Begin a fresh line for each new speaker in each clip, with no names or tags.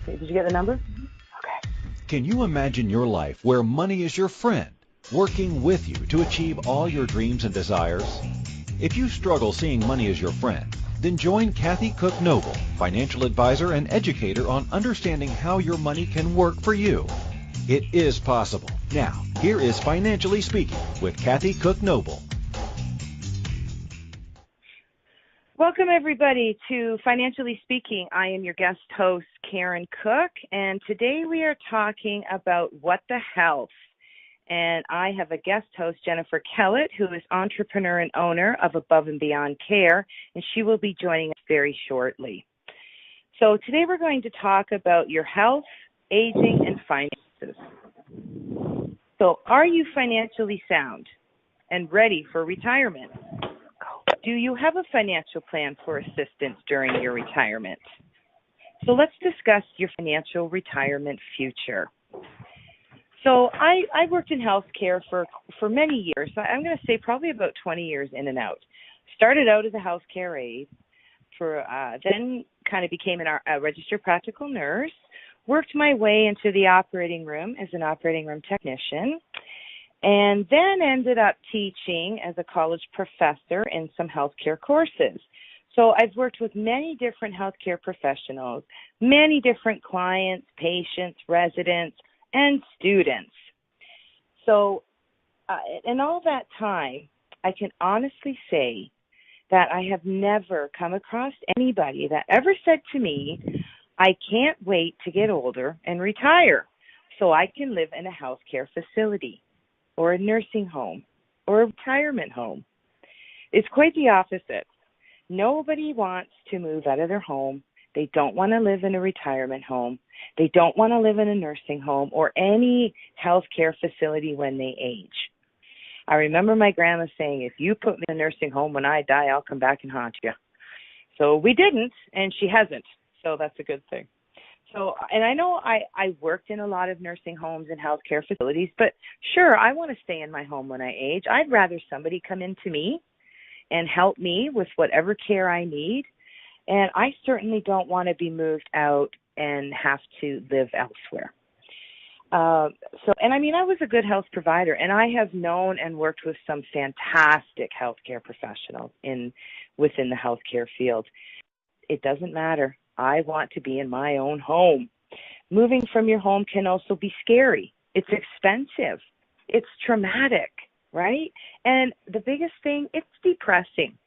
Okay, did you get the number? Okay.
Can you imagine your life where money is your friend, working with you to achieve all your dreams and desires? If you struggle seeing money as your friend, then join Kathy Cook Noble, financial advisor and educator on understanding how your money can work for you. It is possible. Now, here is Financially Speaking with Kathy Cook Noble.
Welcome, everybody, to Financially Speaking. I am your guest host, Karen Cook, and today we are talking about what the health. And I have a guest host, Jennifer Kellett, who is entrepreneur and owner of Above and Beyond Care, and she will be joining us very shortly. So today we're going to talk about your health, aging, and finances. So are you financially sound and ready for retirement? Do you have a financial plan for assistance during your retirement? So let's discuss your financial retirement future. So I worked in healthcare for many years. I'm going to say probably about 20 years in and out. Started out as a healthcare aide, then kind of became a registered practical nurse, worked my way into the operating room as an operating room technician, and then ended up teaching as a college professor in some healthcare courses. So I've worked with many different healthcare professionals, many different clients, patients, residents, and students. So in all that time, I can honestly say that I have never come across anybody that ever said to me, I can't wait to get older and retire so I can live in a healthcare facility or a nursing home or a retirement home. It's quite the opposite. Nobody wants to move out of their home. They don't want to live in a retirement home. They don't want to live in a nursing home or any healthcare facility when they age. I remember my grandma saying, if you put me in a nursing home when I die, I'll come back and haunt you. So we didn't, and she hasn't. So that's a good thing. So, and I know I worked in a lot of nursing homes and healthcare facilities, but sure, I want to stay in my home when I age. I'd rather somebody come into me and help me with whatever care I need. And I certainly don't want to be moved out and have to live elsewhere. I was a good health provider, and I have known and worked with some fantastic healthcare professionals within the healthcare field. It doesn't matter. I want to be in my own home. Moving from your home can also be scary. It's expensive. It's traumatic, right? And the biggest thing, it's depressing.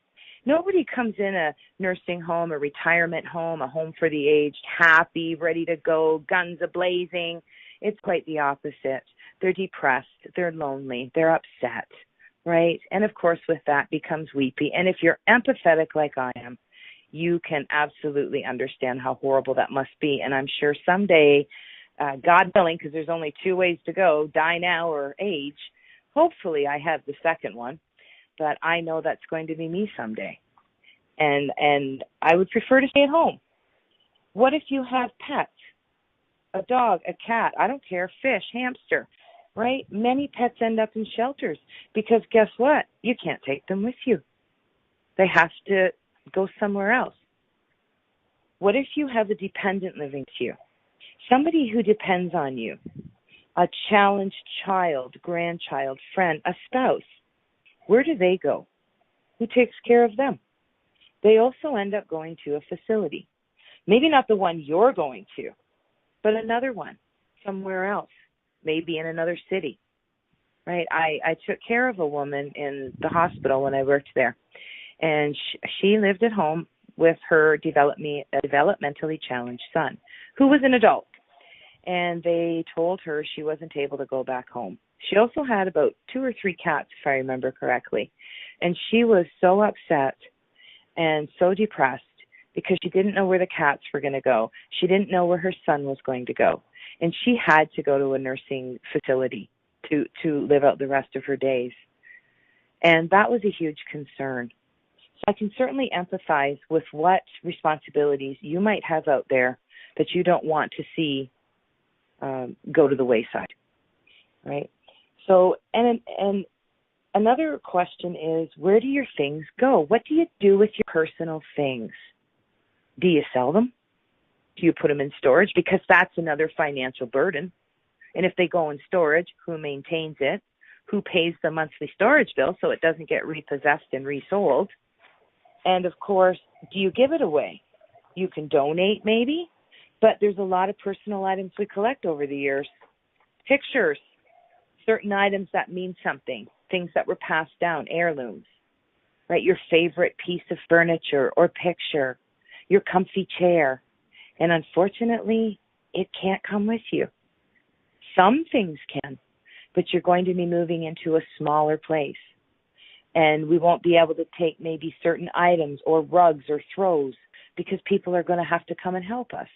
Nobody comes in a nursing home, a retirement home, a home for the aged, happy, ready to go, guns a-blazing. It's quite the opposite. They're depressed. They're lonely. They're upset, right? And, of course, with that becomes weepy. And if you're empathetic like I am, you can absolutely understand how horrible that must be. And I'm sure someday, God willing, because there's only two ways to go, die now or age, hopefully I have the second one, but I know that's going to be me someday. And I would prefer to stay at home. What if you have pets? A dog, a cat, I don't care, fish, hamster, right? Many pets end up in shelters because guess what? You can't take them with you. They have to go somewhere else. What if you have a dependent living with you? Somebody who depends on you, a challenged child, grandchild, friend, a spouse. Where do they go? Who takes care of them? They also end up going to a facility. Maybe not the one you're going to, but another one somewhere else, maybe in another city, right? I took care of a woman in the hospital when I worked there. And she lived at home with her developmentally challenged son, who was an adult. And they told her she wasn't able to go back home. She also had about 2 or 3 cats, if I remember correctly. And she was so upset and so depressed because she didn't know where the cats were going to go. She didn't know where her son was going to go. And she had to go to a nursing facility to live out the rest of her days. And that was a huge concern. So I can certainly empathize with what responsibilities you might have out there that you don't want to see go to the wayside, right? So, and another question is, where do your things go? What do you do with your personal things? Do you sell them? Do you put them in storage? Because that's another financial burden. And if they go in storage, who maintains it? Who pays the monthly storage bill so it doesn't get repossessed and resold? And, of course, do you give it away? You can donate maybe, but there's a lot of personal items we collect over the years. Pictures, certain items that mean something, things that were passed down, heirlooms, right? Your favorite piece of furniture or picture, your comfy chair. And unfortunately, it can't come with you. Some things can, but you're going to be moving into a smaller place. And we won't be able to take maybe certain items or rugs or throws because people are going to have to come and help us.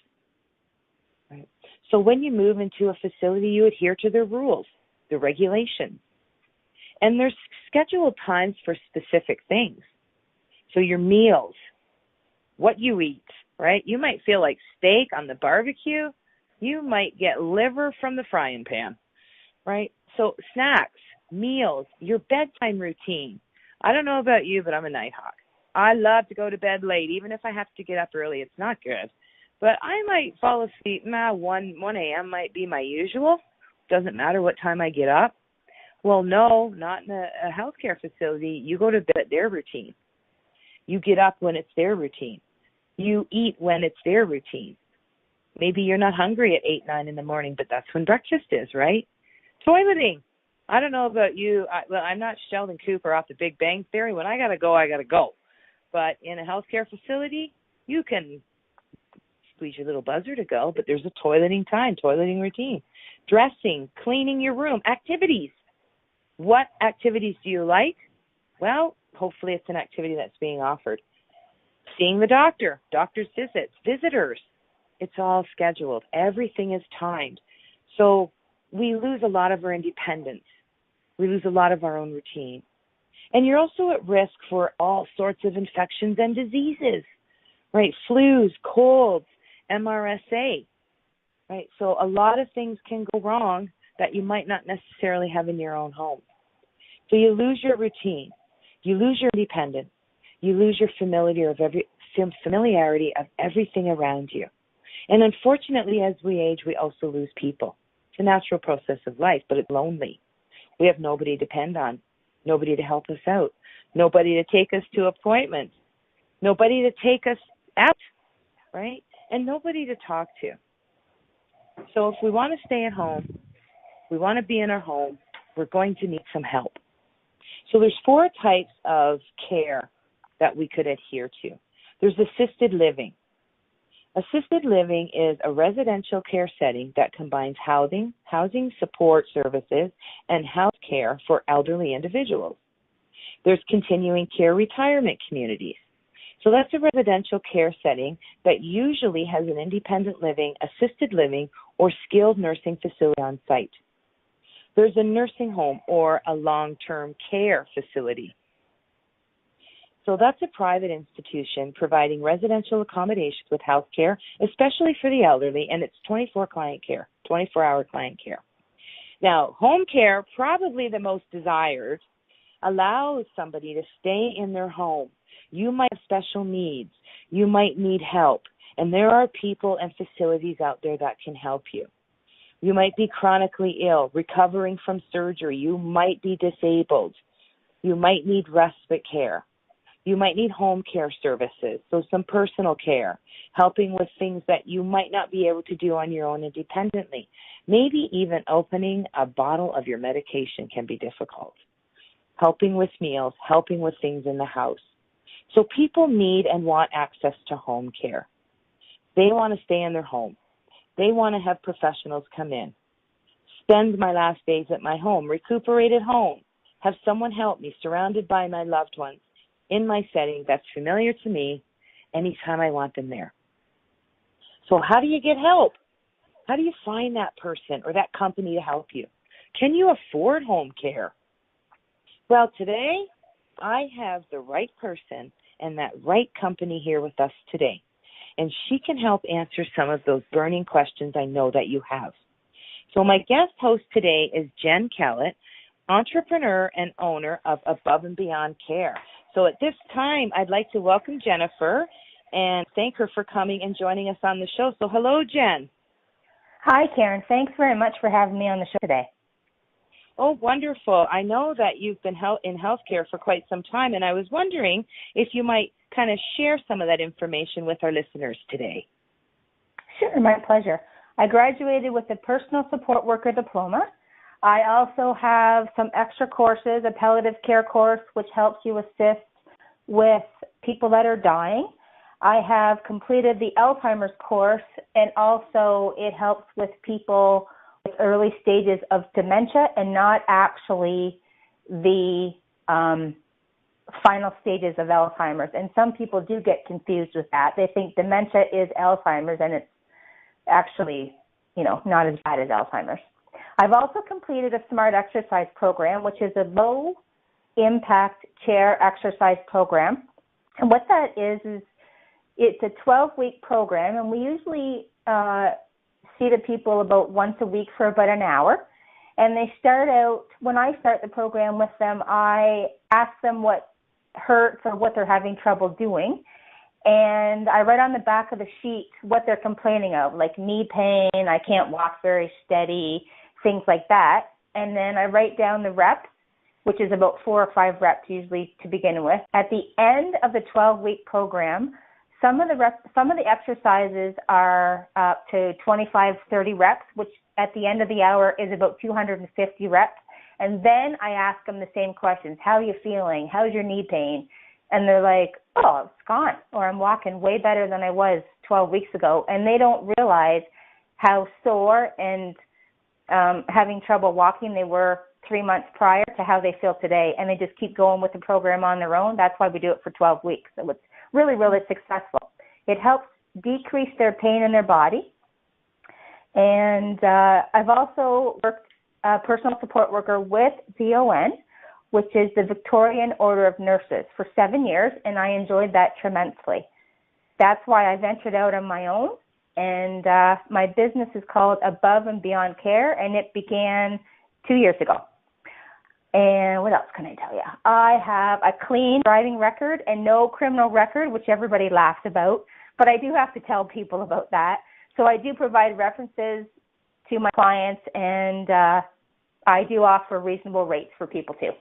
Right? So when you move into a facility, you adhere to the rules, the regulations. And there's scheduled times for specific things. So your meals, what you eat, right? You might feel like steak on the barbecue. You might get liver from the frying pan, right? So snacks, meals, your bedtime routine. I don't know about you, but I'm a night hawk. I love to go to bed late, even if I have to get up early. It's not good. But I might fall asleep. 1 a.m. might be my usual. Doesn't matter what time I get up. Well, no, not in a healthcare facility. You go to bed at their routine. You get up when it's their routine. You eat when it's their routine. Maybe you're not hungry at 8, 9 in the morning, but that's when breakfast is, right? Toileting. I don't know about you. I'm not Sheldon Cooper off the Big Bang Theory. When I got to go, I got to go. But in a healthcare facility, you can squeeze your little buzzer to go, but there's a toileting time, toileting routine. Dressing, cleaning your room, activities. What activities do you like? Well, hopefully it's an activity that's being offered. Seeing the doctor, doctor's visits, visitors. It's all scheduled. Everything is timed. So we lose a lot of our independence. We lose a lot of our own routine. And you're also at risk for all sorts of infections and diseases, right? Flus, colds, MRSA, right? So a lot of things can go wrong that you might not necessarily have in your own home. So you lose your routine. You lose your independence. You lose your familiarity of everything around you. And unfortunately, as we age, we also lose people. It's a natural process of life, but it's lonely. We have nobody to depend on, nobody to help us out, nobody to take us to appointments, nobody to take us out, right? And nobody to talk to. So if we want to stay at home, we want to be in our home, we're going to need some help. So there's 4 types of care that we could adhere to. There's assisted living. Assisted living is a residential care setting that combines housing support services, and health care for elderly individuals. There's continuing care retirement communities. So that's a residential care setting that usually has an independent living, assisted living, or skilled nursing facility on site. There's a nursing home or a long-term care facility. So that's a private institution providing residential accommodations with health care, especially for the elderly, and it's 24-hour client care. Now, home care, probably the most desired, allows somebody to stay in their home. You might have special needs. You might need help, and there are people and facilities out there that can help you. You might be chronically ill, recovering from surgery. You might be disabled. You might need respite care. You might need home care services, so some personal care, helping with things that you might not be able to do on your own independently. Maybe even opening a bottle of your medication can be difficult. Helping with meals, helping with things in the house. So people need and want access to home care. They want to stay in their home. They want to have professionals come in. Spend my last days at my home, recuperate at home, have someone help me, surrounded by my loved ones, in my setting that's familiar to me anytime I want them there. So how do you get help? How do you find that person or that company to help you? Can you afford home care? Well, today I have the right person and that right company here with us today, and she can help answer some of those burning questions I know that you have. So my guest host today is Jen Kellett, entrepreneur and owner of Above and Beyond Care. So at this time, I'd like to welcome Jennifer and thank her for coming and joining us on the show. So hello, Jen.
Hi, Karen. Thanks very much for having me on the show today.
Oh, wonderful. I know that you've been in healthcare for quite some time, and I was wondering if you might kind of share some of that information with our listeners today.
Sure, my pleasure. I graduated with a personal support worker diploma. I also have some extra courses, a palliative care course, which helps you assist with people that are dying. I have completed the Alzheimer's course, and also it helps with people with early stages of dementia and not actually the final stages of Alzheimer's. And some people do get confused with that. They think dementia is Alzheimer's, and it's actually, not as bad as Alzheimer's. I've also completed a SMART exercise program, which is a low-impact chair exercise program. And what that is it's a 12-week program, and we usually see the people about once a week for about an hour. And they start out, when I start the program with them, I ask them what hurts or what they're having trouble doing. And I write on the back of the sheet what they're complaining of, like knee pain, I can't walk very steady, things like that. And then I write down the reps, which is about 4 or 5 reps usually to begin with. At the end of the 12-week program, some of the exercises are up to 25, 30 reps, which at the end of the hour is about 250 reps. And then I ask them the same questions. How are you feeling? How's your knee pain? And they're like, oh, it's gone, or I'm walking way better than I was 12 weeks ago. And they don't realize how sore and having trouble walking they were 3 months prior to how they feel today. And they just keep going with the program on their own. That's why we do it for 12 weeks. So it's really, really successful. It helps decrease their pain in their body. And I've also worked personal support worker with VON, which is the Victorian Order of Nurses, for 7 years, and I enjoyed that tremendously. That's why I ventured out on my own, and my business is called Above and Beyond Care, and it began 2 years ago. And what else can I tell you? I have a clean driving record and no criminal record, which everybody laughs about, but I do have to tell people about that. So I do provide references to my clients, and I do offer reasonable rates for people too.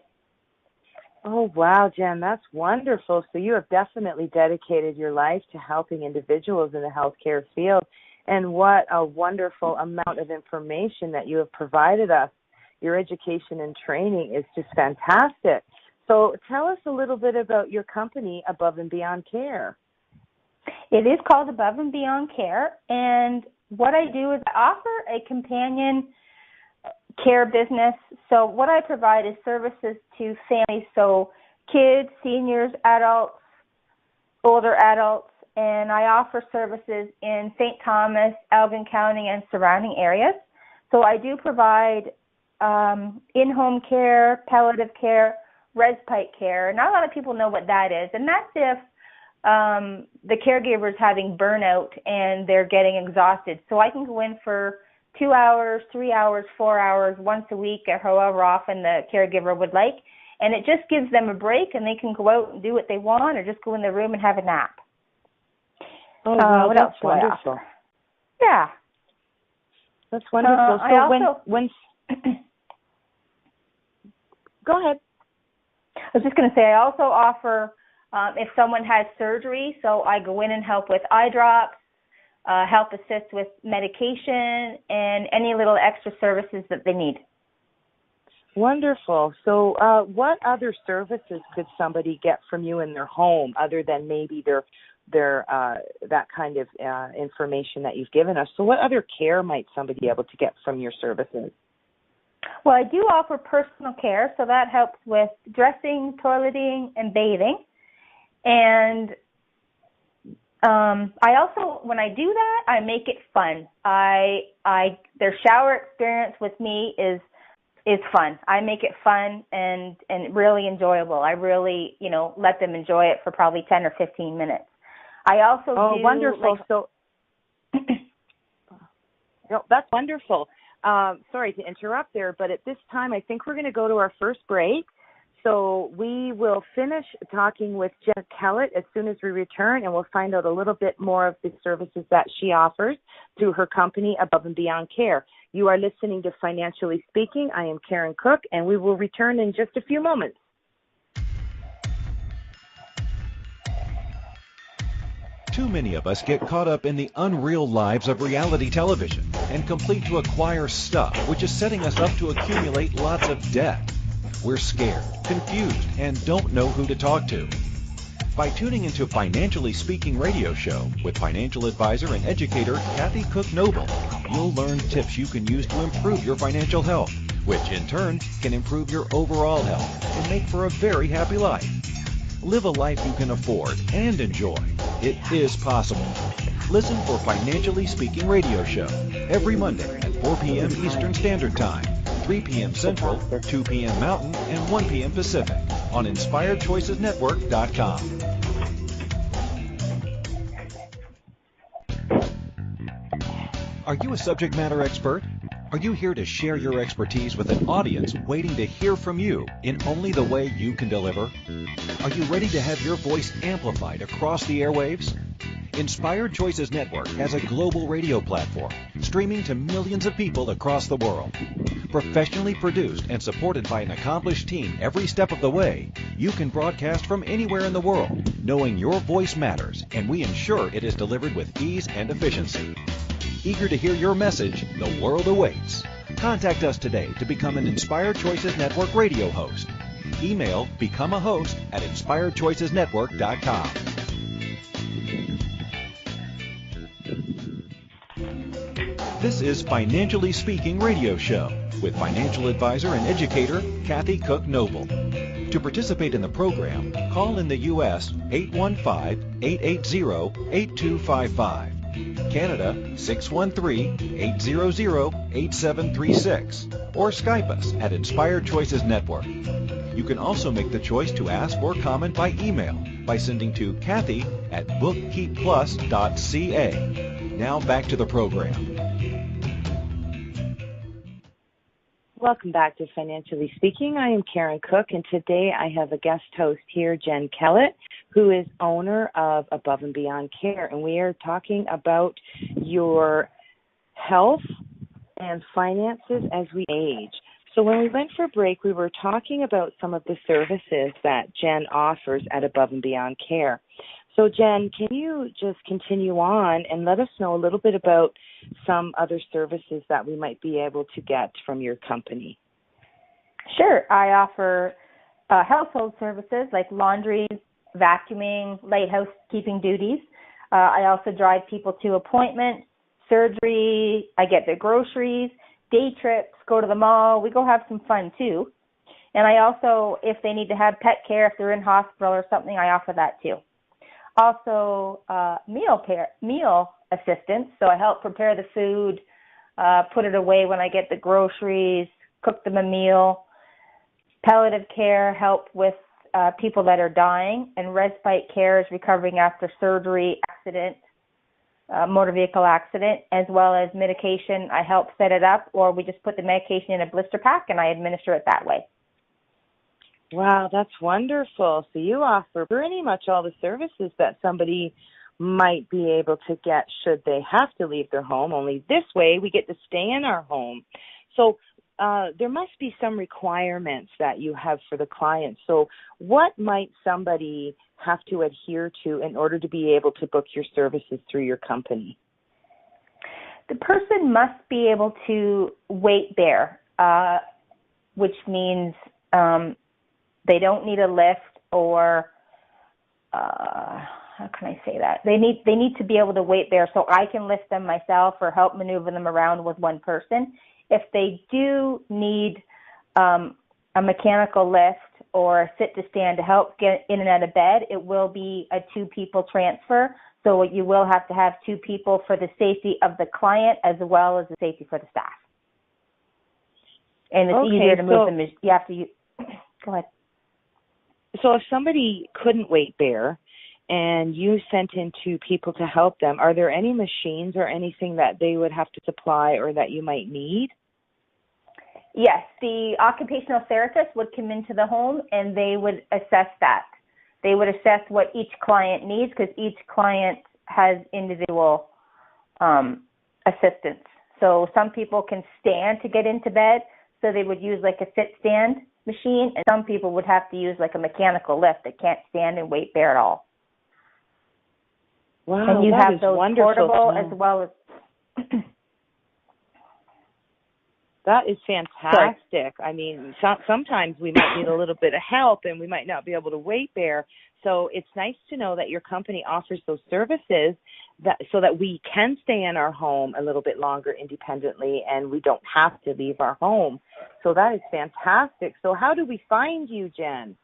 Oh, wow, Jen, that's wonderful. So you have definitely dedicated your life to helping individuals in the healthcare field, and what a wonderful amount of information that you have provided us. Your education and training is just fantastic. So tell us a little bit about your company, Above and Beyond Care.
It is called Above and Beyond Care, and what I do is I offer a companion care business. So what I provide is services to families, so kids, seniors, adults, older adults, and I offer services in St. Thomas, Elgin County, and surrounding areas. So I do provide in-home care, palliative care, respite care. Not a lot of people know what that is, and that's if the caregiver is having burnout and they're getting exhausted. So I can go in for 2 hours, 3 hours, 4 hours, once a week, or however often the caregiver would like, and it just gives them a break, and they can go out and do what they want, or just go in their room and have a nap.
Oh, wow,
what
that's
else do I
wonderful.
offer? Yeah.
That's wonderful. So
I also,
when go ahead.
I was just going to say, I also offer if someone has surgery, so I go in and help with eye drops, help assist with medication, and any little extra services that they need.
Wonderful. So what other services could somebody get from you in their home other than maybe their that kind of information that you've given us? So what other care might somebody be able to get from your services?
Well, I do offer personal care, so that helps with dressing, toileting, and bathing. And I also, when I do that, I make it fun. Their shower experience with me is fun. I make it fun and really enjoyable. I really, let them enjoy it for probably 10 or 15 minutes. I also do
wonderful. So, no, that's wonderful. Sorry to interrupt there, but at this time, I think we're going to go to our first break. So we will finish talking with Jen Kellett as soon as we return, and we'll find out a little bit more of the services that she offers through her company, Above and Beyond Care. You are listening to Financially Speaking. I am Karen Cook, and we will return in just a few moments.
Too many of us get caught up in the unreal lives of reality television and complete to acquire stuff, which is setting us up to accumulate lots of debt. We're scared, confused, and don't know who to talk to. By tuning into Financially Speaking radio show with financial advisor and educator Kathy Cook Noble, you'll learn tips you can use to improve your financial health, which in turn can improve your overall health and make for a very happy life. Live a life you can afford and enjoy. It is possible. Listen for Financially Speaking radio show every Monday at 4 p.m. Eastern Standard Time, 3 p.m. Central, 2 p.m. Mountain, and 1 p.m. Pacific on InspiredChoicesNetwork.com. Are you a subject matter expert? Are you here to share your expertise with an audience waiting to hear from you in only the way you can deliver? Are you ready to have your voice amplified across the airwaves? Inspired Choices Network has a global radio platform streaming to millions of people across the world. Professionally produced and supported by an accomplished team every step of the way, you can broadcast from anywhere in the world, knowing your voice matters, and we ensure it is delivered with ease and efficiency. Eager to hear your message, the world awaits. Contact us today to become an Inspired Choices Network radio host. Email becomeahost@inspiredchoicesnetwork.com. This is Financially Speaking radio show with financial advisor and educator Kathy Cook Noble. To participate in the program, call in the U.S. 815-880-8255. Canada 613-800-8736, or Skype us at Inspired Choices Network. You can also make the choice to ask or comment by email by sending to Kathy@bookkeepplus.ca. Now back to the program.
Welcome back to Financially Speaking. I am Karen Cook, and today I have a guest host here, Jen Kellett, who is owner of Above and Beyond Care, and we are talking about your health and finances as we age. So when we went for break, we were talking about some of the services that Jen offers at Above and Beyond Care. So Jen, can you just continue on and let us know a little bit about some other services that we might be able to get from your company?
Sure. I offer household services like laundry, vacuuming, light housekeeping duties. I also drive people to appointments, surgery. I get their groceries, day trips, go to the mall. We go have some fun too. And I also, if they need to have pet care, if they're in hospital or something, I offer that too. Also, meal assistance. So I help prepare the food, put it away when I get the groceries, cook them a meal. Palliative care, help with people that are dying, and respite care is recovering after surgery, accident, motor vehicle accident, as well as medication. I help set it up, or we just put the medication in a blister pack and I administer it that way.
Wow, that's wonderful. So you offer pretty much all the services that somebody might be able to get should they have to leave their home, only this way we get to stay in our home. So there must be some requirements that you have for the client. So what might somebody have to adhere to in order to be able to book your services through your company?
The person must be able to weight bear, which means they don't need a lift, or how can I say that? They need to be able to weight bear, so I can lift them myself or help maneuver them around with one person. If they do need a mechanical lift or a sit to stand to help get in and out of bed, it will be a 2-people transfer. So you will have to have 2 people for the safety of the client as well as the safety for the staff. And it's easier to move them. You have to go ahead.
So if somebody couldn't weight bear and you sent in 2 people to help them, are there any machines or anything that they would have to supply or that you might need?
Yes, the occupational therapist would come into the home and they would assess that. They would assess what each client needs because each client has individual assistance. So some people can stand to get into bed, so they would use like a sit stand machine, and some people would have to use like a mechanical lift that can't stand and weight bear at all.
Wow,
and you
that
have
is
those
wonderful.
portable as well as
That is fantastic. I mean, sometimes we might need a little bit of help and we might not be able to weight bear. So it's nice to know that your company offers those services so that we can stay in our home a little bit longer independently and we don't have to leave our home. So that is fantastic. So how do we find you, Jen?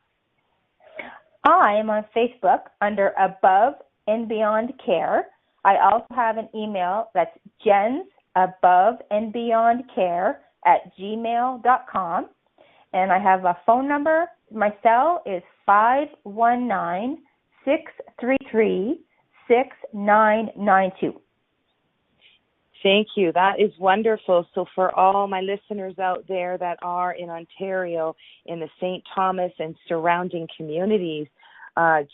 I am on Facebook under Above and Beyond Care. I also have an email that's Jen's Above and Beyond Care @gmail.com. And I have a phone number. My cell is 519-633-6992.
Thank you. That is wonderful. So for all my listeners out there that are in Ontario, in the St. Thomas and surrounding communities,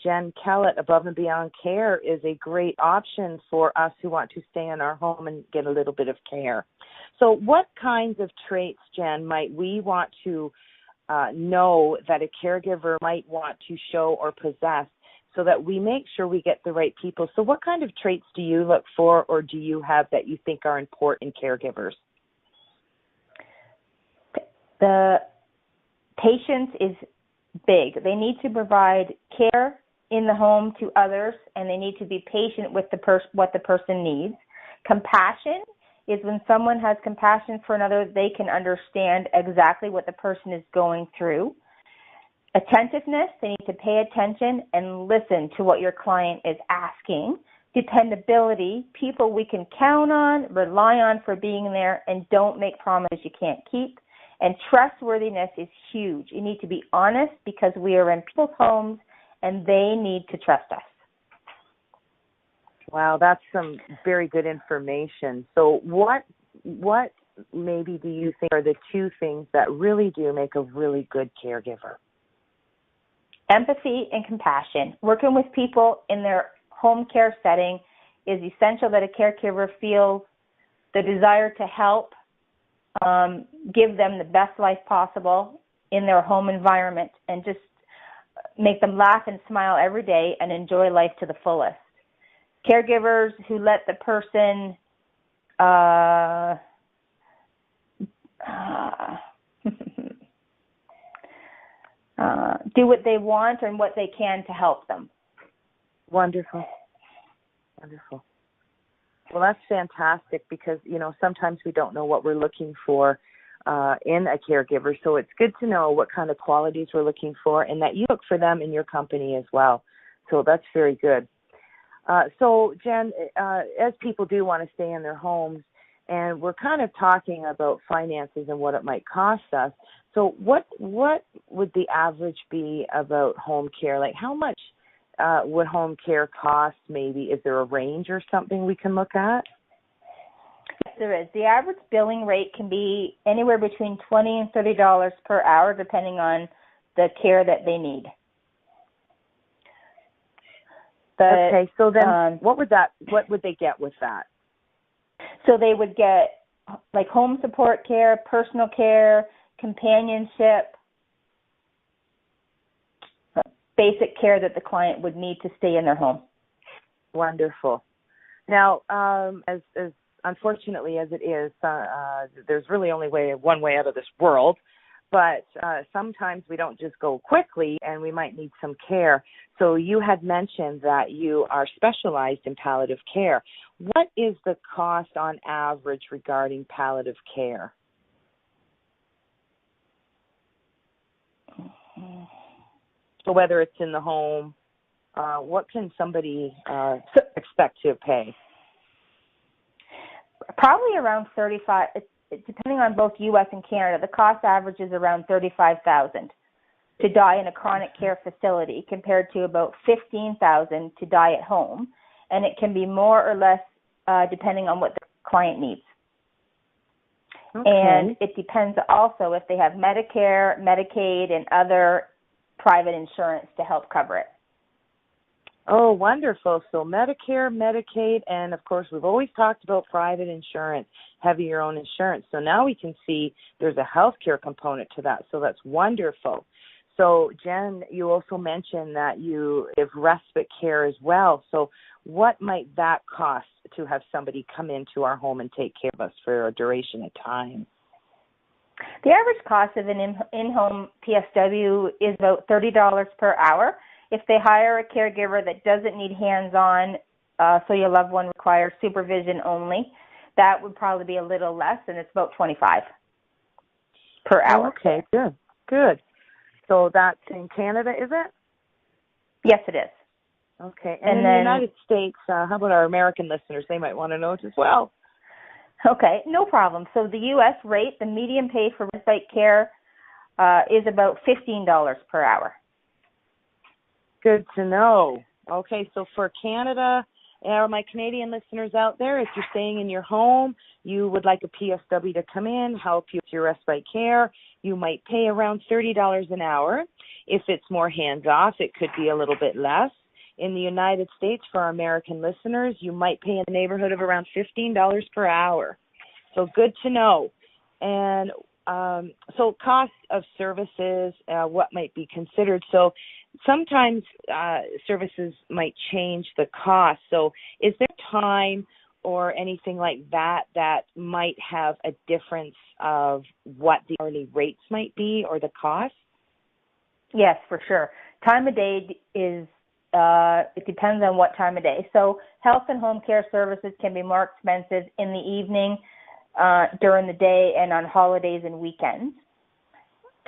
Jen Kellett, Above and Beyond Care, is a great option for us who want to stay in our home and get a little bit of care. So what kinds of traits, Jen, might we want to know that a caregiver might want to show or possess so that we make sure we get the right people? So what kind of traits do you look for or do you have that you think are important in caregivers?
The patience is big. They need to provide care in the home to others, and they need to be patient with what the person needs. Compassion is when someone has compassion for another, they can understand exactly what the person is going through. Attentiveness, they need to pay attention and listen to what your client is asking. Dependability, people we can count on, rely on for being there, and don't make promises you can't keep. And trustworthiness is huge. You need to be honest because we are in people's homes and they need to trust us.
Wow, that's some very good information. So what maybe do you think are the two things that really do make a really good caregiver?
Empathy and compassion. Working with people in their home care setting is essential that a caregiver feels the desire to help, give them the best life possible in their home environment and just make them laugh and smile every day and enjoy life to the fullest. Caregivers who let the person do what they want and what they can to help them.
Wonderful. Wonderful. Well, that's fantastic because, sometimes we don't know what we're looking for in a caregiver. So it's good to know what kind of qualities we're looking for and that you look for them in your company as well. So that's very good. So, Jen, as people do want to stay in their homes, and we're kind of talking about finances and what it might cost us. So what would the average be about home care? Like how much would home care cost maybe? Is there a range or something we can look at?
Yes, there is. The average billing rate can be anywhere between $20 and $30 per hour depending on the care that they need. But,
okay, so then what would they get with that?
So they would get like home support care, personal care, companionship, basic care that the client would need to stay in their home.
Wonderful. Now, as unfortunately as it is, there's really only one way out of this world. But sometimes we don't just go quickly and we might need some care. So you had mentioned that you are specialized in palliative care. What is the cost on average regarding palliative care? So whether it's in the home, what can somebody expect to pay? Probably
around $35,000. Depending on both U.S. and Canada, the cost average is around $35,000 to die in a chronic care facility compared to about $15,000 to die at home. And it can be more or less depending on what the client needs.
Okay.
And it depends also if they have Medicare, Medicaid, and other private insurance to help cover it.
Oh, wonderful. So Medicare, Medicaid, and of course we've always talked about private insurance, having your own insurance. So now we can see there's a healthcare component to that. So that's wonderful. So Jen, you also mentioned that you give respite care as well. So what might that cost to have somebody come into our home and take care of us for a duration of time?
The average cost of an in-home PSW is about $30 per hour. If they hire a caregiver that doesn't need hands-on, so your loved one requires supervision only, that would probably be a little less, and it's about $25 per hour.
Okay, good. So that's in Canada, is it?
Yes, it is.
Okay. And in the United States, how about our American listeners? They might want to know it as well.
Okay, no problem. So the U.S. rate, the median pay for respite care is about $15 per hour.
Good to know. Okay, so for Canada, my Canadian listeners out there, if you're staying in your home, you would like a PSW to come in, help you with your respite care, you might pay around $30 an hour. If it's more hands-off, it could be a little bit less. In the United States, for our American listeners, you might pay in the neighborhood of around $15 per hour. So good to know. And so cost of services, what might be considered. So sometimes services might change the cost. So is there time or anything like that that might have a difference of what the hourly rates might be or the cost?
Yes, for sure. Time of day is, it depends on what time of day. So health and home care services can be more expensive in the evening, during the day, and on holidays and weekends.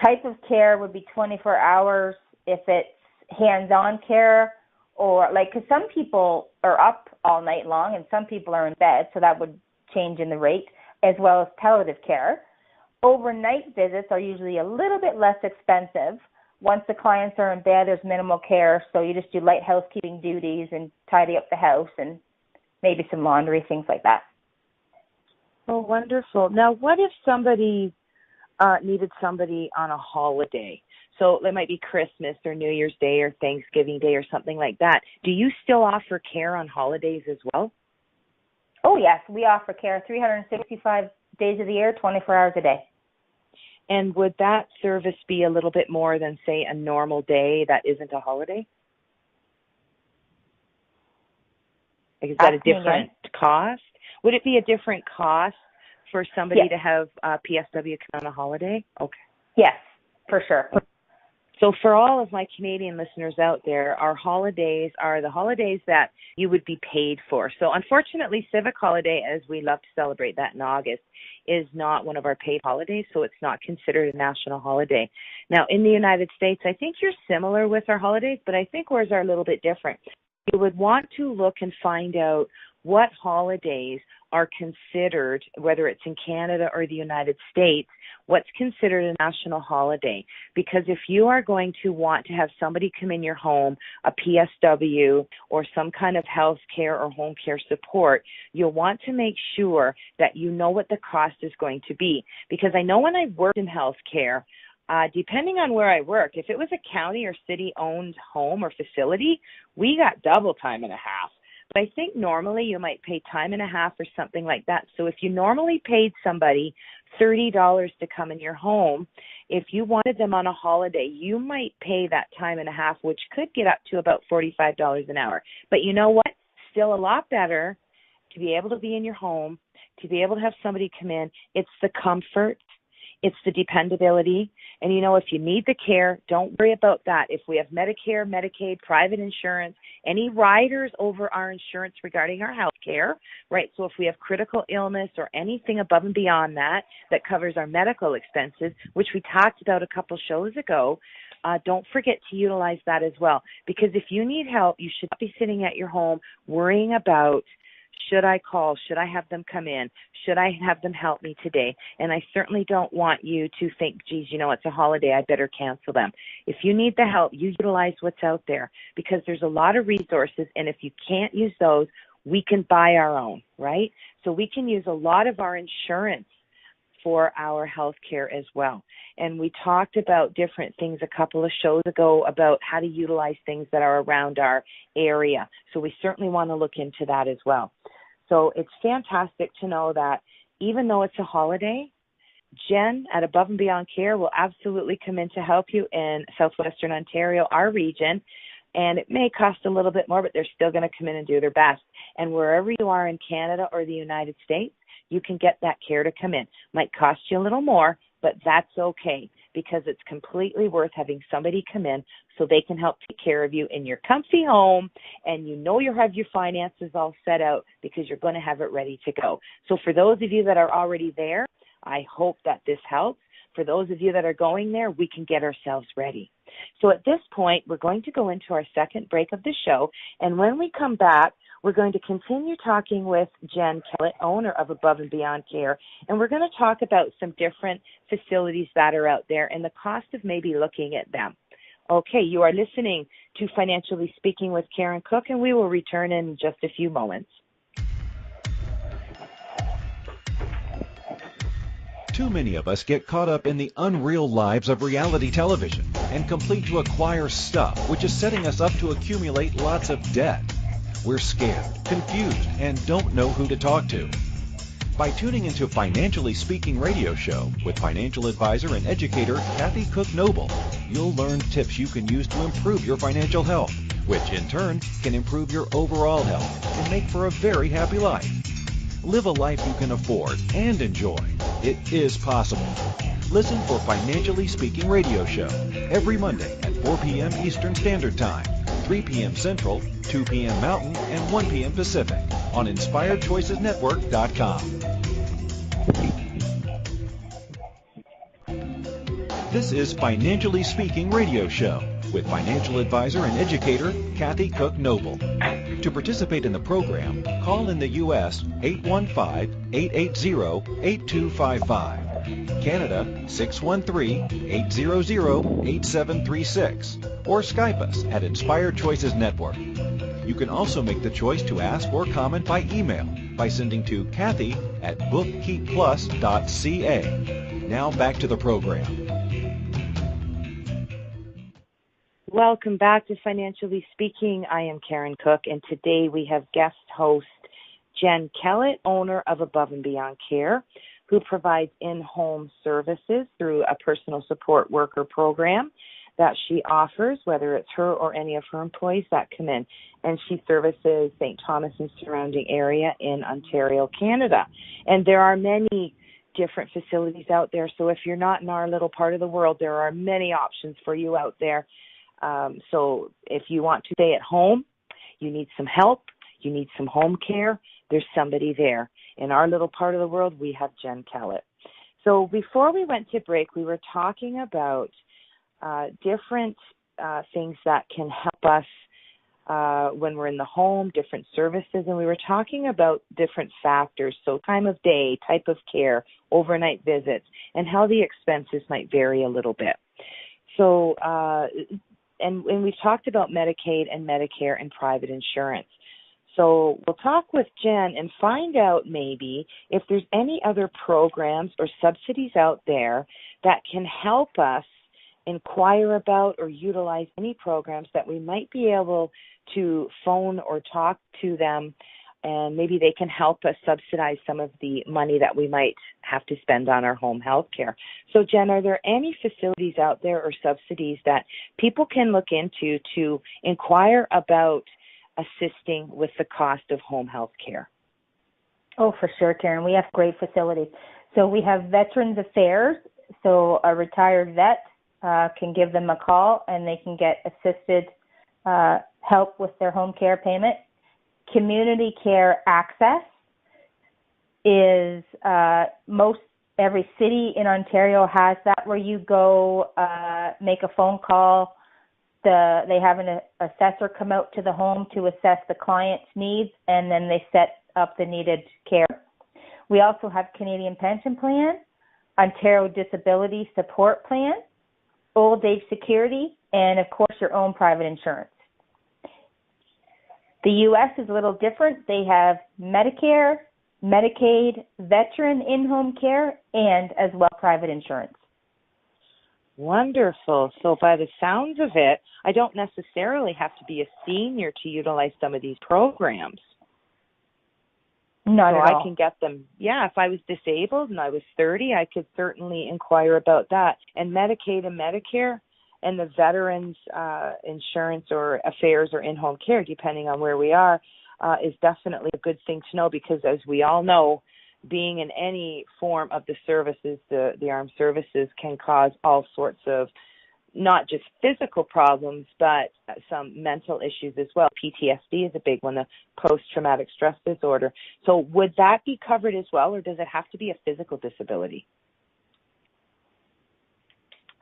Type of care would be 24 hours if it's hands-on care, or because some people are up all night long and some people are in bed, so that would change in the rate, as well as palliative care. Overnight visits are usually a little bit less expensive. Once the clients are in bed, there's minimal care, so you just do light housekeeping duties and tidy up the house and maybe some laundry, things like that.
Oh, wonderful. Now, what if somebody needed somebody on a holiday? So it might be Christmas or New Year's Day or Thanksgiving Day or something like that. Do you still offer care on holidays as well?
Oh, yes. We offer care 365 days of the year, 24 hours a day.
And would that service be a little bit more than, say, a normal day that isn't a holiday? Like, is that a different cost? Would it be a different cost for somebody to have PSW come on a holiday? Okay.
Yes, for sure.
So for all of my Canadian listeners out there, our holidays are the holidays that you would be paid for. So unfortunately, Civic Holiday, as we love to celebrate that in August, is not one of our paid holidays, so it's not considered a national holiday. Now, in the United States, I think you're similar with our holidays, but I think ours are a little bit different. You would want to look and find out what holidays are considered, whether it's in Canada or the United States, what's considered a national holiday. Because if you are going to want to have somebody come in your home, a PSW or some kind of health care or home care support, you'll want to make sure that you know what the cost is going to be. Because I know when I worked in health care, depending on where I work, if it was a county or city-owned home or facility, we got double time and a half. But I think normally you might pay time and a half or something like that. So if you normally paid somebody $30 to come in your home, if you wanted them on a holiday, you might pay that time and a half, which could get up to about $45 an hour. But you know what? Still a lot better to be able to be in your home, to be able to have somebody come in. It's the comfort. It's the dependability. And, you know, if you need the care, don't worry about that. If we have Medicare, Medicaid, private insurance, any riders over our insurance regarding our health care, right? So if we have critical illness or anything above and beyond that that covers our medical expenses, which we talked about a couple shows ago, don't forget to utilize that as well. Because if you need help, you should not be sitting at your home worrying about, should I call? Should I have them come in? Should I have them help me today? And I certainly don't want you to think, geez, you know, it's a holiday, I better cancel them. If you need the help, you utilize what's out there because there's a lot of resources. And if you can't use those, we can buy our own, right? So we can use a lot of our insurance for our health care as well. And we talked about different things a couple of shows ago about how to utilize things that are around our area. So we certainly want to look into that as well. So it's fantastic to know that even though it's a holiday, Jen at Above and Beyond Care will absolutely come in to help you in Southwestern Ontario, our region. And it may cost a little bit more, but they're still going to come in and do their best. And wherever you are in Canada or the United States, you can get that care to come in. Might cost you a little more, but that's okay because it's completely worth having somebody come in so they can help take care of you in your comfy home, and you know you have your finances all set out because you're going to have it ready to go. So for those of you that are already there, I hope that this helps. For those of you that are going there, we can get ourselves ready. So at this point, we're going to go into our second break of the show, and when we come back, we're going to continue talking with Jen Kellett, owner of Above and Beyond Care, and we're going to talk about some different facilities that are out there and the cost of maybe looking at them. Okay, you are listening to Financially Speaking with Karen Cook, and we will return in just a few moments.
Too many of us get caught up in the unreal lives of reality television and complete to acquire stuff, which is setting us up to accumulate lots of debt. We're scared, confused, and don't know who to talk to. By tuning into Financially Speaking radio show with financial advisor and educator Kathy Cook Noble, you'll learn tips you can use to improve your financial health, which in turn can improve your overall health and make for a very happy life. Live a life you can afford and enjoy. It is possible. Listen for Financially Speaking radio show every Monday at 4 p.m. Eastern Standard Time, 3 p.m. Central, 2 p.m. Mountain, and 1 p.m. Pacific on InspiredChoicesNetwork.com. This is Financially Speaking radio show with financial advisor and educator Kathy Cook Noble. To participate in the program, call in the U.S. 815-880-8255, Canada 613-800-8736, or Skype us at Inspired Choices Network. You can also make the choice to ask or comment by email by sending to Kathy at bookkeepplus.ca. Now back to the program.
Welcome back to Financially Speaking. I am Karen Cook, and today we have guest host Jen Kellett, owner of Above and Beyond Care, who provides in-home services through a personal support worker program that she offers, whether it's her or any of her employees that come in. And she services St. Thomas and surrounding area in Ontario, Canada. And there are many different facilities out there. So if you're not in our little part of the world, there are many options for you out there. So if you want to stay at home, you need some help, you need some home care, there's somebody there. In our little part of the world, we have Jen Kellett. So before we went to break, we were talking about different things that can help us when we're in the home, different services, and we were talking about different factors, so time of day, type of care, overnight visits, and how the expenses might vary a little bit. So, and we've talked about Medicaid and Medicare and private insurance. So we'll talk with Jen and find out maybe if there's any other programs or subsidies out there that can help us inquire about or utilize any programs that we might be able to phone or talk to them, and maybe they can help us subsidize some of the money that we might have to spend on our home health care. So, Jen, are there any facilities out there or subsidies that people can look into to inquire about assisting with the cost of home health care?
Oh, for sure, Karen. We have great facilities. So we have Veterans Affairs. So a retired vet can give them a call and they can get assisted help with their home care payment. Community Care Access is every city in Ontario has that, where you go make a phone call. They have an assessor come out to the home to assess the client's needs, and then they set up the needed care. We also have Canadian Pension Plan, Ontario Disability Support Plan, Old Age Security, and of course your own private insurance. The U.S. is a little different. They have Medicare, Medicaid, veteran in-home care, and as well private insurance.
Wonderful. So by the sounds of it, I don't necessarily have to be a senior to utilize some of these programs.
Not at all.
I can get them. Yeah, if I was disabled and I was 30, I could certainly inquire about that. And Medicaid and Medicare and the veterans insurance or affairs or in-home care, depending on where we are, is definitely a good thing to know, because as we all know, being in any form of the services, the armed services, can cause all sorts of not just physical problems, but some mental issues as well. PTSD is a big one, the post-traumatic stress disorder. So would that be covered as well, or does it have to be a physical disability?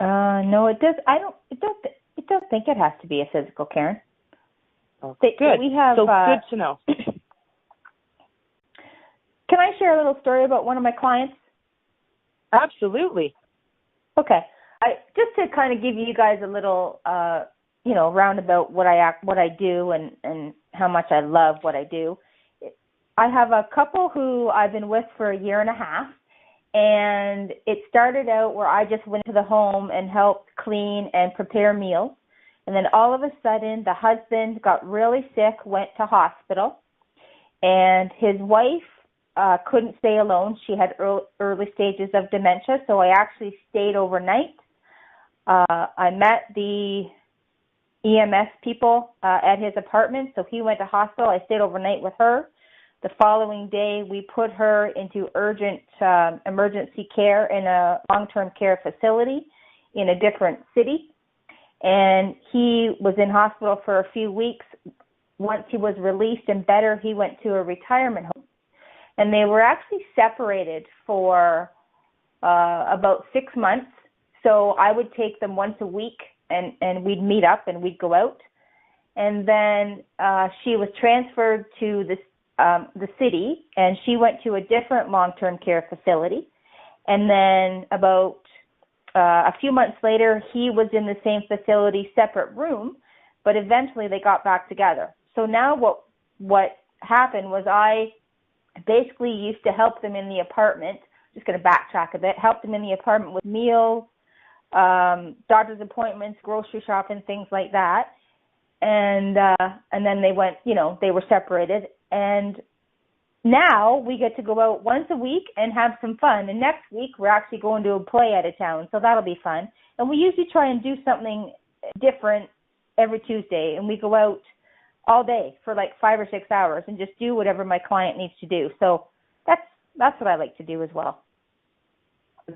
No, it does. I don't think it has to be a physical, Karen.
Okay, good.
We have,
so good to know.
Can I share a little story about one of my clients?
Absolutely.
Okay. Just to kind of give you guys a little, roundabout what I do and how much I love what I do. I have a couple who I've been with for a year and a half, and it started out where I just went to the home and helped clean and prepare meals. And then all of a sudden, the husband got really sick, went to hospital, and his wife couldn't stay alone. She had early stages of dementia, so I actually stayed overnight. I met the EMS people at his apartment, so he went to hospital. I stayed overnight with her. The following day, we put her into urgent emergency care in a long-term care facility in a different city. And he was in hospital for a few weeks. Once he was released and better, he went to a retirement home. And they were actually separated for about 6 months. So I would take them once a week, and we'd meet up and we'd go out. And then she was transferred to the city, and she went to a different long-term care facility. And then about a few months later, he was in the same facility, separate room, but eventually they got back together. So now what happened was I basically used to help them in the apartment, just going to backtrack a bit, help them in the apartment with meals, doctor's appointments, grocery shopping, things like that. And then they went, they were separated. And now we get to go out once a week and have some fun. And next week we're actually going to a play out of town, so that'll be fun. And we usually try and do something different every Tuesday, and we go out all day for like 5 or 6 hours and just do whatever my client needs to do. So that's what I like to do as well.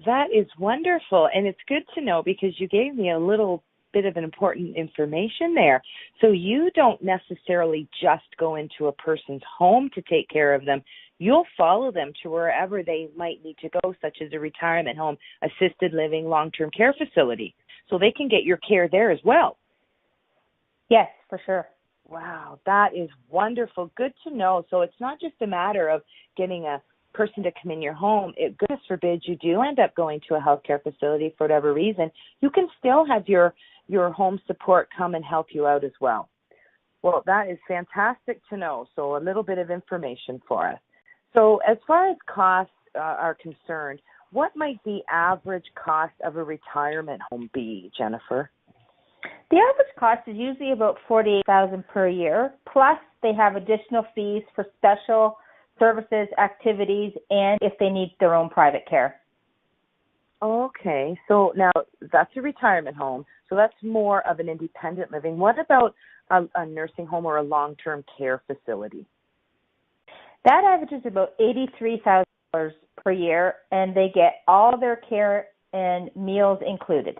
That is wonderful, and it's good to know because you gave me a little bit of an important information there. So you don't necessarily just go into a person's home to take care of them. You'll follow them to wherever they might need to go, such as a retirement home, assisted living, long-term care facility, so they can get your care there as well.
Yes, for sure.
Wow, that is wonderful. Good to know. So it's not just a matter of getting a person to come in your home. Goodness forbid you do end up going to a healthcare facility for whatever reason. You can still have your home support come and help you out as well. Well, that is fantastic to know. So a little bit of information for us. So as far as costs are concerned, what might the average cost of a retirement home be, Jennifer?
The average cost is usually about $48,000 per year. Plus, they have additional fees for special services, activities, and if they need their own private care.
Okay, so now that's a retirement home, so that's more of an independent living. What about a nursing home or a long-term care facility?
That averages about $83,000 per year, and they get all their care and meals included.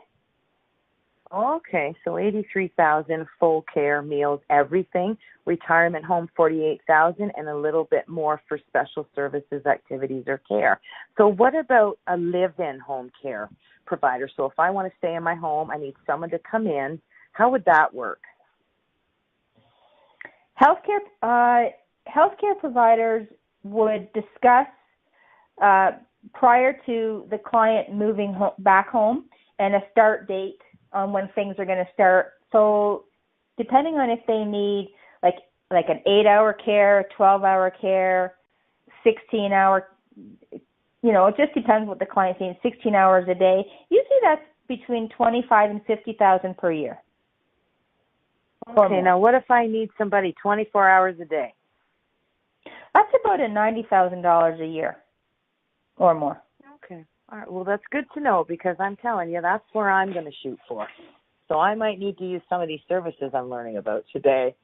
Okay, so $83,000, full care, meals, everything. Retirement home, $48,000, and a little bit more for special services, activities, or care. So what about a live-in home care provider? So if I want to stay in my home, I need someone to come in. How would that work?
Healthcare providers would discuss prior to the client moving back home and a start date on when things are going to start. So depending on if they need like an 8-hour care, 12-hour care, 16-hour, it just depends what the client's needs, 16 hours a day. Usually that's between $25,000 and $50,000 per year.
Okay, now what if I need somebody 24 hours a day?
That's about $90,000 a year or more.
Okay. All right. Well, that's good to know, because I'm telling you, that's where I'm going to shoot for. So I might need to use some of these services I'm learning about today.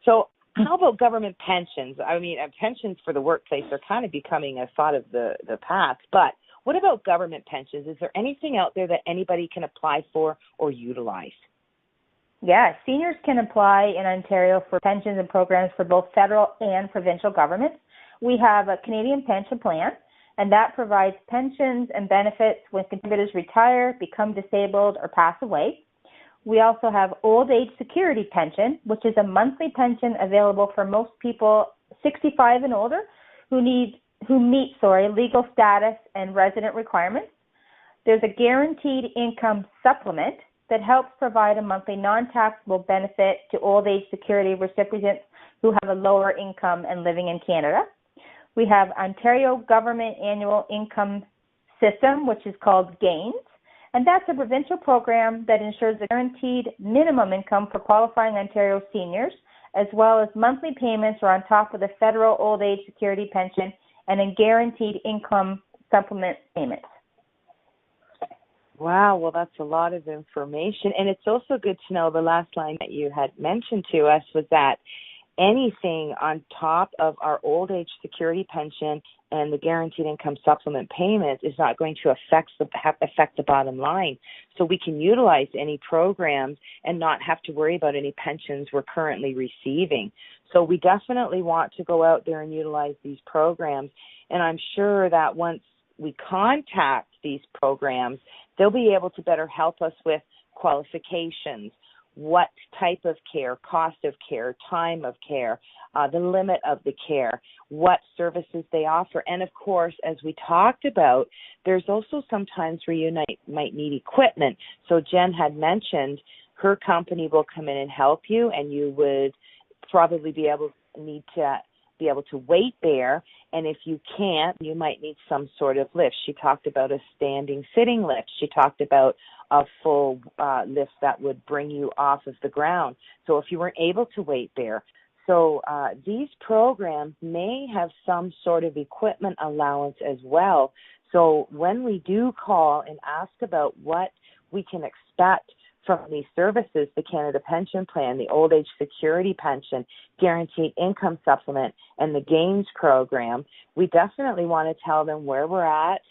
So how about government pensions? I mean, pensions for the workplace are kind of becoming a thought of the past, but what about government pensions? Is there anything out there that anybody can apply for or utilize?
Yeah, seniors can apply in Ontario for pensions and programs for both federal and provincial governments. We have a Canadian pension plan, and that provides pensions and benefits when contributors retire, become disabled, or pass away. We also have old age security pension, which is a monthly pension available for most people 65 and older who meet legal status and resident requirements. There's a guaranteed income supplement that helps provide a monthly non-taxable benefit to old age security recipients who have a lower income and living in Canada. We have Ontario Government Annual Income System, which is called GAINS, and that's a provincial program that ensures a guaranteed minimum income for qualifying Ontario seniors, as well as monthly payments are on top of the federal old age security pension and a guaranteed income supplement payments.
Wow, well, that's a lot of information. And it's also good to know the last line that you had mentioned to us was that anything on top of our old age security pension and the guaranteed income supplement payment is not going to affect the bottom line. So we can utilize any programs and not have to worry about any pensions we're currently receiving. So we definitely want to go out there and utilize these programs. And I'm sure that once we contact these programs, they'll be able to better help us with qualifications, what type of care, cost of care, time of care, the limit of the care, what services they offer. And, of course, as we talked about, there's also sometimes where you might need equipment. So Jen had mentioned her company will come in and help you, and you would probably need to weight bear, and if you can't, you might need some sort of lift. She talked about a standing sitting lift. She talked about a full lift that would bring you off of the ground. So if you weren't able to weight bear. So these programs may have some sort of equipment allowance as well. So when we do call and ask about what we can expect from these services, the Canada Pension Plan, the Old Age Security Pension, Guaranteed Income Supplement, and the GAINS program, we definitely want to tell them where we're at,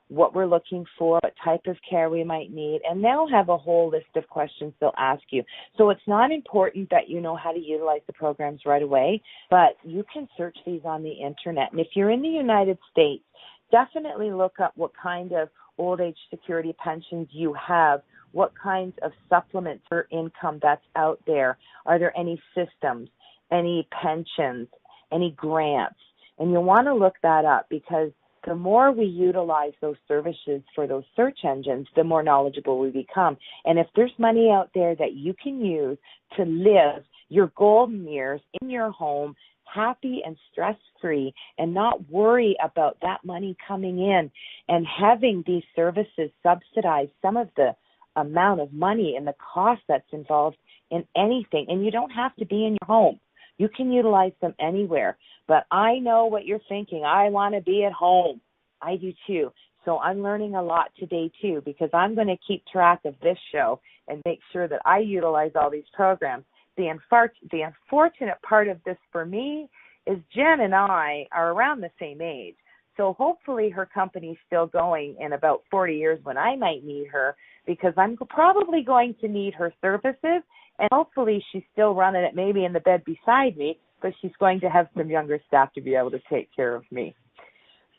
what we're looking for, what type of care we might need, and they'll have a whole list of questions they'll ask you. So it's not important that you know how to utilize the programs right away, but you can search these on the Internet. And if you're in the United States, definitely look up what kind of old age security pensions you have, what kinds of supplements or income that's out there. Are there any systems, any pensions, any grants? And you'll want to look that up, because the more we utilize those services for those search engines, the more knowledgeable we become. And if there's money out there that you can use to live your golden years in your home, happy and stress-free, and not worry about that money coming in, and having these services subsidize some of the amount of money and the cost that's involved in anything. And you don't have to be in your home. You can utilize them anywhere. But I know what you're thinking. I want to be at home. I do too. So I'm learning a lot today too, because I'm going to keep track of this show and make sure that I utilize all these programs. The unfortunate part of this for me is Jen and I are around the same age. So hopefully her company's still going in about 40 years when I might need her, because I'm probably going to need her services, and hopefully she's still running it maybe in the bed beside me, but she's going to have some younger staff to be able to take care of me.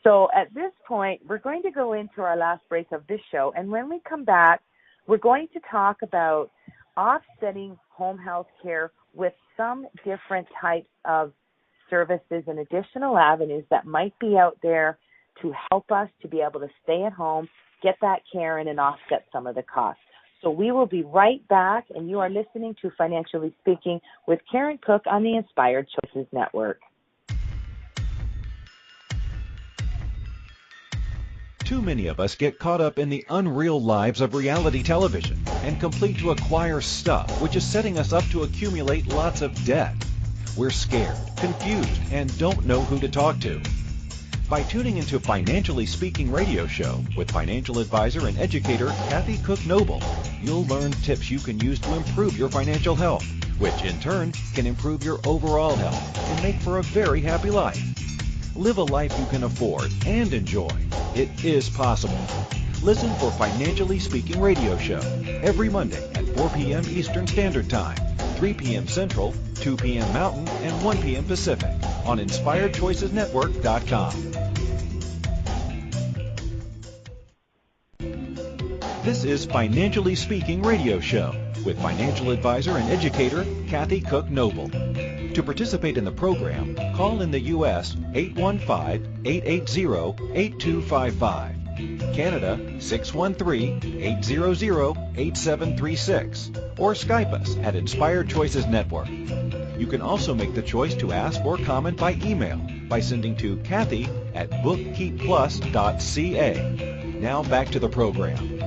So at this point, we're going to go into our last break of this show, and when we come back, we're going to talk about offsetting home health care with some different types of services and additional avenues that might be out there to help us to be able to stay at home, get that care in, and offset some of the costs. So we will be right back, and you are listening to Financially Speaking with Karen Cook on the Inspired Choices Network.
Too many of us get caught up in the unreal lives of reality television and complete to acquire stuff, which is setting us up to accumulate lots of debt. We're scared, confused, and don't know who to talk to. By tuning into Financially Speaking radio show with financial advisor and educator Kathy Cook Noble, you'll learn tips you can use to improve your financial health, which in turn can improve your overall health and make for a very happy life. Live a life you can afford and enjoy. It is possible. Listen for Financially Speaking radio show every Monday at 4 p.m. Eastern Standard Time, 3 p.m. Central, 2 p.m. Mountain, and 1 p.m. Pacific on InspiredChoicesNetwork.com. This is Financially Speaking radio show with financial advisor and educator Kathy Cook Noble. To participate in the program, call in the U.S. 815-880-8255, Canada 613-800-8736, or Skype us at Inspired Choices Network. You can also make the choice to ask or comment by email by sending to Kathy at bookkeepplus.ca. Now back to the program.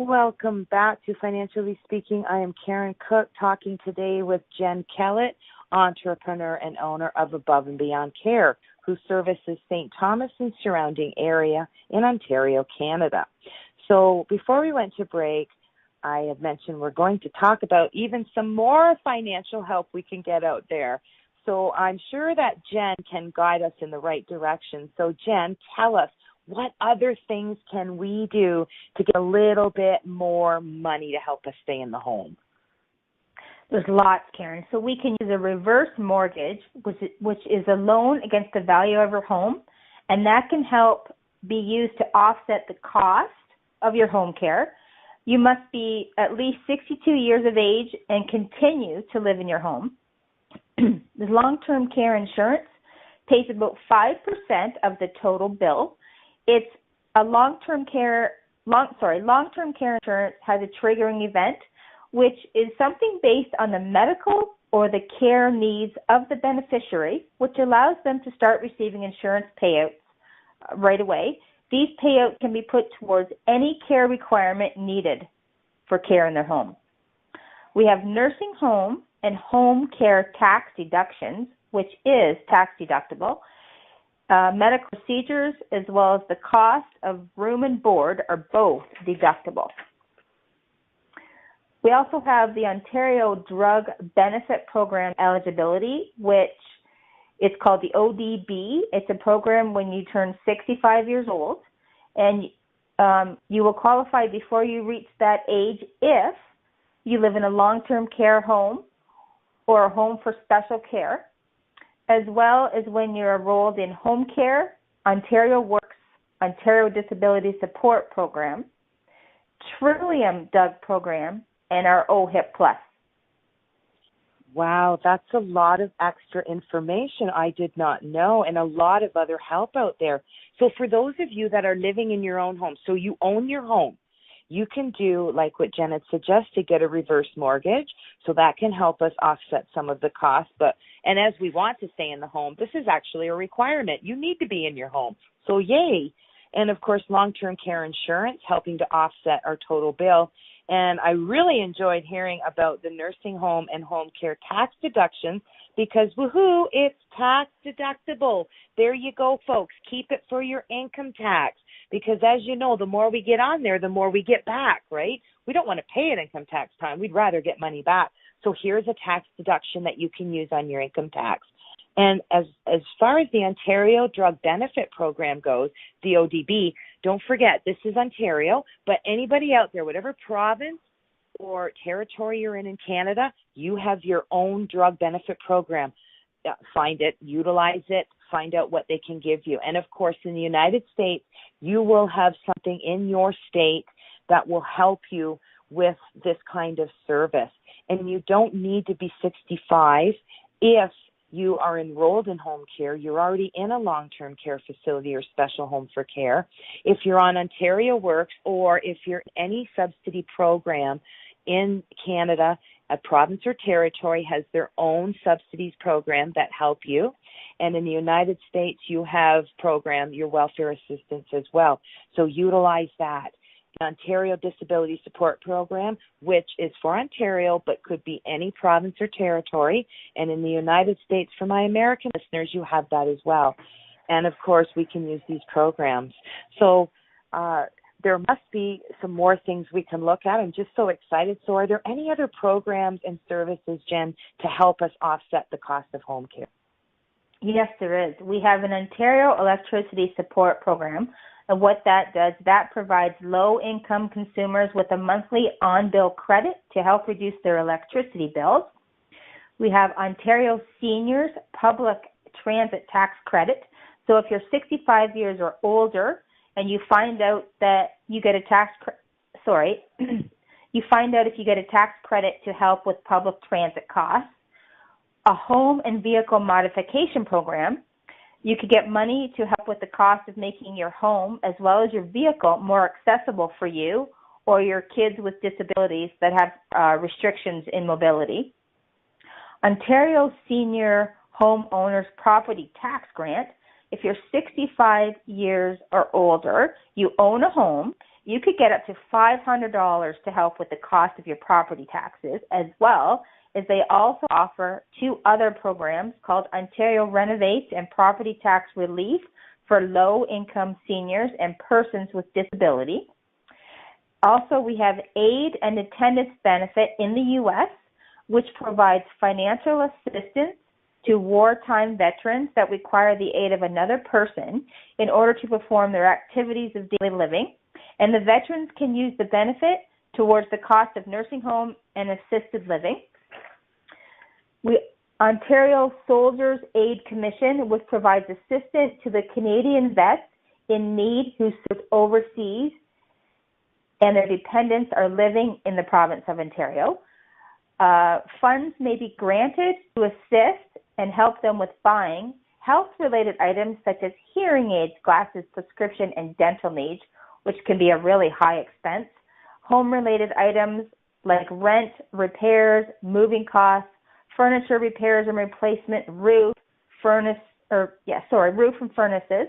Welcome back to Financially Speaking. I am Karen Cook talking today with Jen Kellett, entrepreneur and owner of Above and Beyond Care, who services St. Thomas and surrounding area in Ontario, Canada. So before we went to break, I had mentioned we're going to talk about even some more financial help we can get out there. So I'm sure that Jen can guide us in the right direction. So Jen, tell us, what other things can we do to get a little bit more money to help us stay in the home?
There's lots, Karen. So we can use a reverse mortgage, which is a loan against the value of your home, and that can help be used to offset the cost of your home care. You must be at least 62 years of age and continue to live in your home. The long-term care insurance pays about 5% of the total bill. It's a long-term care insurance has a triggering event, which is something based on the medical or the care needs of the beneficiary, which allows them to start receiving insurance payouts right away. These payouts can be put towards any care requirement needed for care in their home. We have nursing home and home care tax deductions, which is tax deductible. Medical procedures as well as the cost of room and board are both deductible. We also have the Ontario Drug Benefit Program eligibility, which it's called the ODB. It's a program when you turn 65 years old, and you will qualify before you reach that age if you live in a long-term care home or a home for special care, as well as when you're enrolled in Home Care, Ontario Works, Ontario Disability Support Program, Trillium DUG Program, and our OHIP Plus.
Wow, that's a lot of extra information I did not know, and a lot of other help out there. So for those of you that are living in your own home, so you own your home, you can do like what Jen had suggested, get a reverse mortgage, so that can help us offset some of the costs. And as we want to stay in the home, this is actually a requirement. You need to be in your home, so yay. And of course, long-term care insurance, helping to offset our total bill. And I really enjoyed hearing about the nursing home and home care tax deductions because, woohoo, it's tax deductible. There you go, folks. Keep it for your income tax because, as you know, the more we get on there, the more we get back, right? We don't want to pay an income tax time. We'd rather get money back. So here's a tax deduction that you can use on your income tax. And as far as the Ontario Drug Benefit Program goes, the ODB, don't forget, this is Ontario, but anybody out there, whatever province or territory you're in Canada, you have your own drug benefit program. Find it, utilize it, find out what they can give you. And, of course, in the United States, you will have something in your state that will help you with this kind of service. And you don't need to be 65 if you are enrolled in home care, you're already in a long-term care facility or special home for care. If you're on Ontario Works or if you're in any subsidy program in Canada A province or territory has their own subsidies program that help you. And in the United States, you have your welfare assistance as well. So utilize that. The Ontario Disability Support Program, which is for Ontario, but could be any province or territory. And in the United States, for my American listeners, you have that as well. And of course, we can use these programs. So there must be some more things we can look at. I'm just so excited. So are there any other programs and services, Jen, to help us offset the cost of home care?
Yes, there is. We have an Ontario Electricity Support Program. And what that does, that provides low-income consumers with a monthly on-bill credit to help reduce their electricity bills. We have Ontario Seniors Public Transit Tax Credit. So if you're 65 years or older and you find out that you get a you find out if you get a tax credit to help with public transit costs. A home and vehicle modification program. You could get money to help with the cost of making your home as well as your vehicle more accessible for you or your kids with disabilities that have restrictions in mobility. Ontario Senior Homeowners Property Tax Grant. If you're 65 years or older, you own a home, you could get up to $500 to help with the cost of your property taxes, as well as they also offer two other programs called Ontario Renovate and Property Tax Relief for low-income seniors and persons with disability. Also, we have Aid and Attendance Benefit in the U.S., which provides financial assistance to wartime veterans that require the aid of another person in order to perform their activities of daily living. And the veterans can use the benefit towards the cost of nursing home and assisted living. Ontario Soldiers Aid Commission, which provides assistance to the Canadian vets in need who serve overseas and their dependents are living in the province of Ontario. Funds may be granted to assist and help them with buying health-related items such as hearing aids, glasses, prescription, and dental needs, which can be a really high expense. Home-related items like rent, repairs, moving costs, furniture repairs and replacement, roof and furnaces.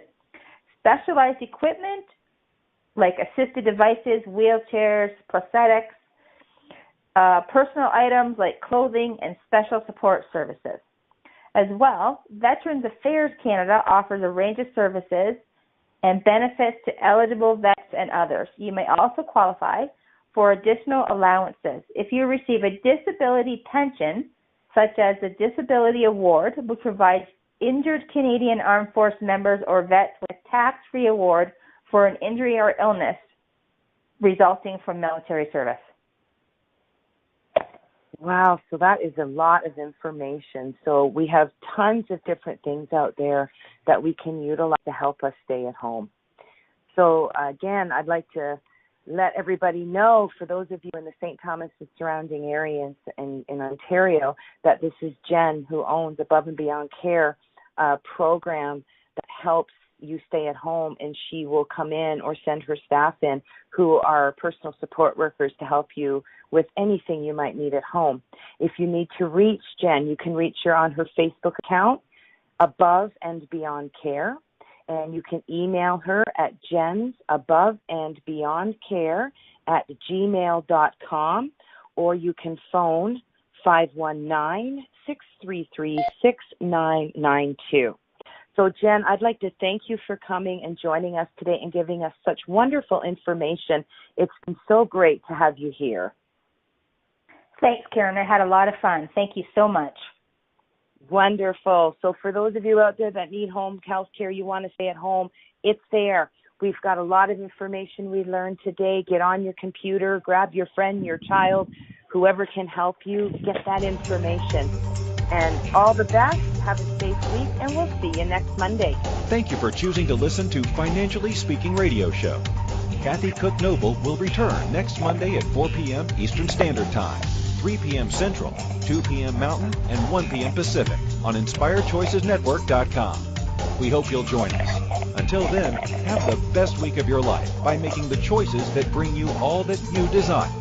Specialized equipment like assisted devices, wheelchairs, prosthetics, personal items like clothing and special support services. As well, Veterans Affairs Canada offers a range of services and benefits to eligible vets and others. You may also qualify for additional allowances if you receive a disability pension, such as the Disability Award, which provides injured Canadian Armed Force members or vets with tax-free award for an injury or illness resulting from military service.
Wow, so that is a lot of information. So we have tons of different things out there that we can utilize to help us stay at home. So again, I'd like to let everybody know, for those of you in the St. Thomas and surrounding areas in Ontario, that this is Jen, who owns Above and Beyond Care program that helps you stay at home, and she will come in or send her staff in who are personal support workers to help you with anything you might need at home. If you need to reach Jen, you can reach her on her Facebook account, Above and Beyond Care, and you can email her at jensaboveandbeyondcare@gmail.com, or you can phone 519-633-6992. So, Jen, I'd like to thank you for coming and joining us today and giving us such wonderful information. It's been so great to have you here.
Thanks, Karen. I had a lot of fun. Thank you so much.
Wonderful. So for those of you out there that need home health care, you want to stay at home, it's there. We've got a lot of information we learned today. Get on your computer, grab your friend, your child, whoever can help you, get that information. And all the best. Have a safe week, and we'll see you next Monday.
Thank you for choosing to listen to Financially Speaking Radio Show. Kathy Cook Noble will return next Monday at 4 p.m. Eastern Standard Time, 3 p.m. Central, 2 p.m. Mountain, and 1 p.m. Pacific on InspiredChoicesNetwork.com. We hope you'll join us. Until then, have the best week of your life by making the choices that bring you all that you desire.